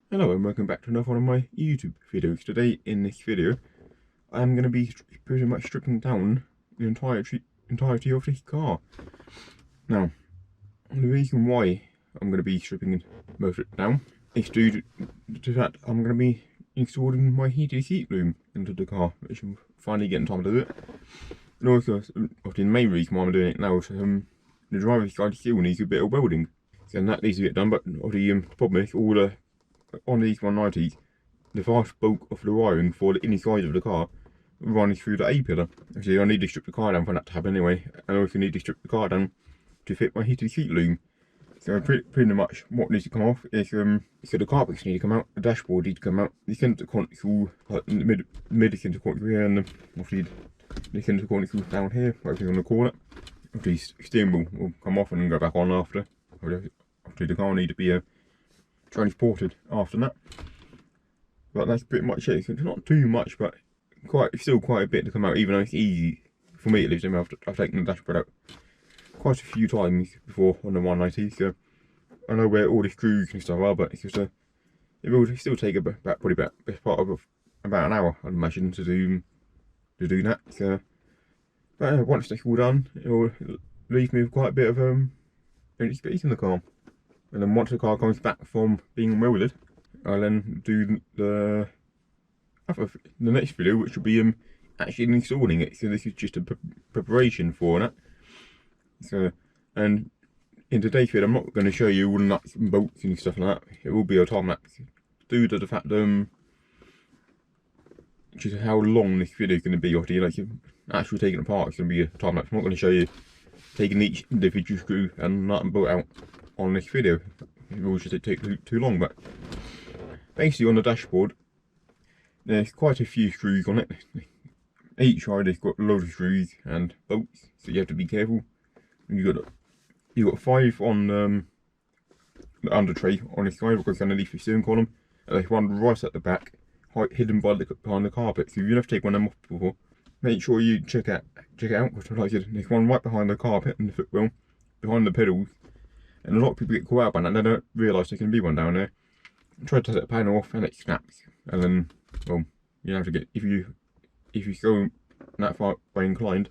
Hello and welcome back to another one of my YouTube videos. Today in this video I am going to be pretty much stripping down the entirety of this car. Now the reason why I'm going to be stripping most of it down is due to that I'm going to be installing my heated seat loom into the car, which I'm finally getting time to do it. And also, the main reason why I'm doing it now is the driver's side still needs a bit of welding. So that needs to get done, but the problem is all the on these 190s, the vast bulk of the wiring for the inside of the car runs through the A-pillar. So I need to strip the car down for that to happen anyway, and I also need to strip the car down to fit my heated seat loom. So pretty much what needs to come off is, so the carpets need to come out, the dashboard needs to come out, the centre console, like the mid centre console here, and obviously the centre console down here, whatever you want to call it. Obviously steering wheel will come off and go back on after. Obviously the car will need to be transported after that, but that's pretty much it. It's not too much, but still quite a bit to come out, even though it's easy for me at least. I've taken the dashboard out quite a few times before on the 190, so I know where all the screws and stuff are, but it's just it will still take probably about best part of about an hour, I'd imagine, to do that. So but once that's all done, it will leave me with quite a bit of empty space in the car. And then once the car comes back from being welded, I'll then do the next video, which will be actually installing it. So this is just a preparation for that. So, and in today's video, I'm not going to show you all the nuts and bolts and stuff like that. It will be a time lapse due to the fact just how long this video is going to be. Obviously, like actually taking it apart, it's going to be a time lapse. I'm not going to show you taking each individual screw and nut and bolt out on this video. It will just take too long, but basically on the dashboard there's quite a few screws on it. Each side has got loads of screws and bolts, so you have to be careful. You've got 5 on the under tray on this side, because underneath the steering column, and there's one right at the back, hidden behind the carpet. So if you have to take one of them off before, make sure you check it out, because like I said, there's one right behind the carpet and the footwell, behind the pedals. And a lot of people get caught out by that, and they don't realise there can be one down there. Try to take the panel off and it snaps, and then, well, you have to get, if you go that far way inclined,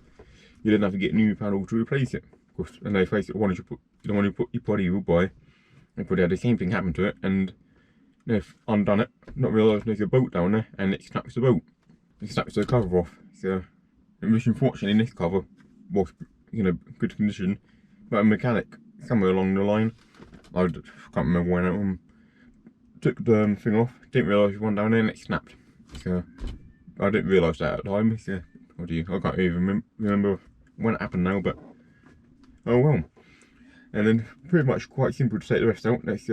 you then have to get a new panel to replace it. And they face it, the one you put your body will buy, and probably had the same thing happen to it, and they've undone it, not realised there's a bolt down there, and it snaps the bolt. It snaps the cover off. So, unfortunately, this cover was good condition, but a mechanic somewhere along the line, I can't remember when, took the thing off, didn't realise there was one down there and it snapped. So I didn't realise that at the time. So I can't even remember when it happened now, but oh well. And then pretty much quite simple to take the rest out. There's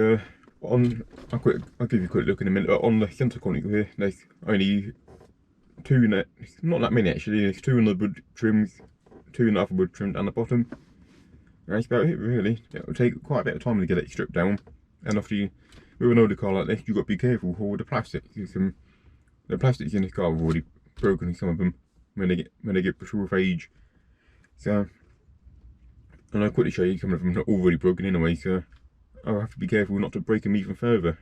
I'll give you a quick look in a minute. But on the centre console here, there's only 2 not that many actually. There's 2 in the wood trims, 2 in the other wood trim down the bottom. That's about it really. It will take quite a bit of time to get it stripped down, and after with an older car like this, you've got to be careful for the plastic. The plastics in this car have already broken, some of them, when they get short of age. So, and I'll quickly show you some of them are already broken anyway, so I'll have to be careful not to break them even further.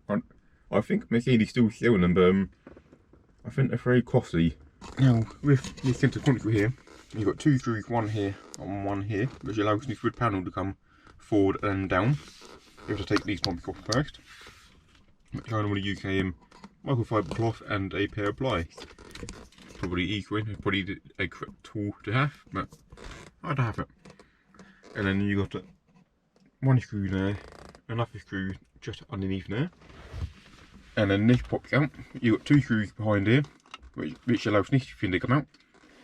I think Mercedes still selling them, but I think they're very costly. Now, with this centre console here, you've got 2 screws, one here and one here, which allows this wood panel to come forward and down. You have to take these knobs off first, which I normally use a microfiber cloth and a pair of pliers. Probably equal, probably a correct tool to have, but I'd have it. And then you got one screw there, another screw just underneath there, and then this pops out. You've got 2 screws behind here, which allows this thing to come out.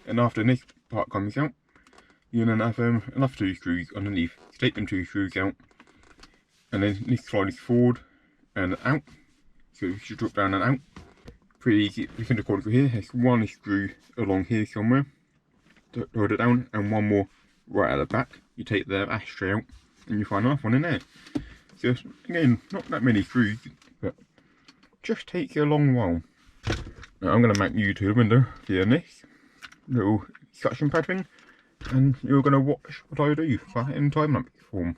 And after this part comes out, you then have another 2 screws underneath. Take them 2 screws out, and then this slides forward and out. So you should drop down and out. Pretty easy. You can record it here. There's 1 screw along here somewhere to hold it down, and 1 more right at the back. You take the ashtray out, and you find another one in there. So again, not that many screws, but just takes a long while. Now I'm going to make you to the window via this little suction pad thing, and you're going to watch what I do in time lapse form.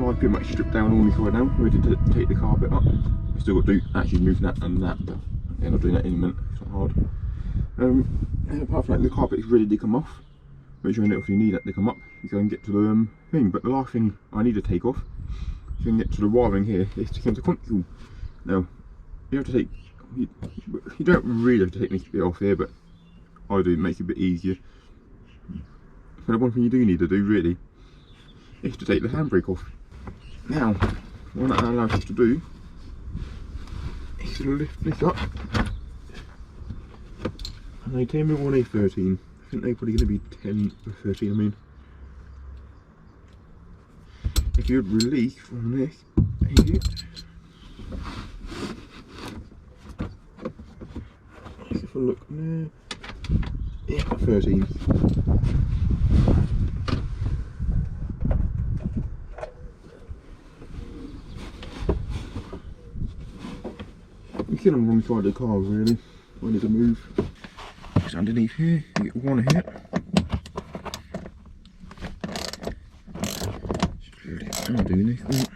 car's pretty much stripped down all inside now, ready to take the carpet up. I've still got to actually move that and that, but I'm not doing that in a minute, it's not hard. And apart from that, the carpet is ready to come off. Make sure if you need that to come up, you can get to the thing. But the last thing I need to take off, so you can get to the wiring here, is to come to console. Now, you have to take, you don't really have to take this bit off here, but I do, it makes it a bit easier. But the one thing you do need to do really is to take the handbrake off. Now, what that allows us to do is to lift this up. And they came in 1A13. I think they're probably going to be 10 or 13. I mean, if you would release from this here, let's have a look there. Yeah, 13. You can have one side of the car really, when it's a move. It's underneath here, you get one here. I'm doing this one.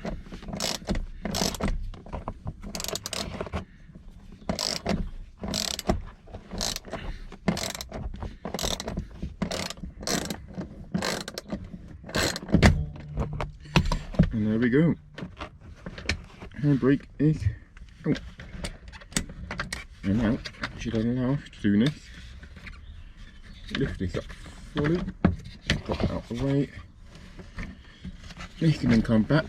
And there we go. Handbrake is out. And now, should allow us to do this. Lift this up fully, drop it out the way. This can then come back.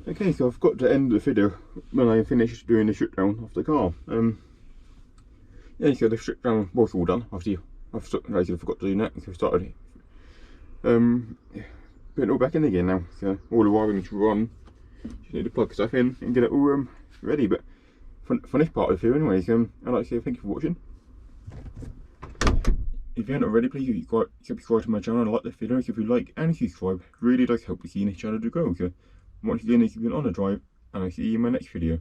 Okay, so I've got to end the video when I finish doing the strip down of the car. Yeah, so the strip down was all done. Obviously, I forgot to do that because I started putting it all back in again now. So all the wiring's run. Just need to plug stuff in and get it all ready. But for this part of the video, anyways, I'd like to say thank you for watching. If you haven't already, please subscribe to my channel and like this video. If you like and subscribe, really does help the channel to grow. So once again, this has been On The Drive, and I'll see you in my next video.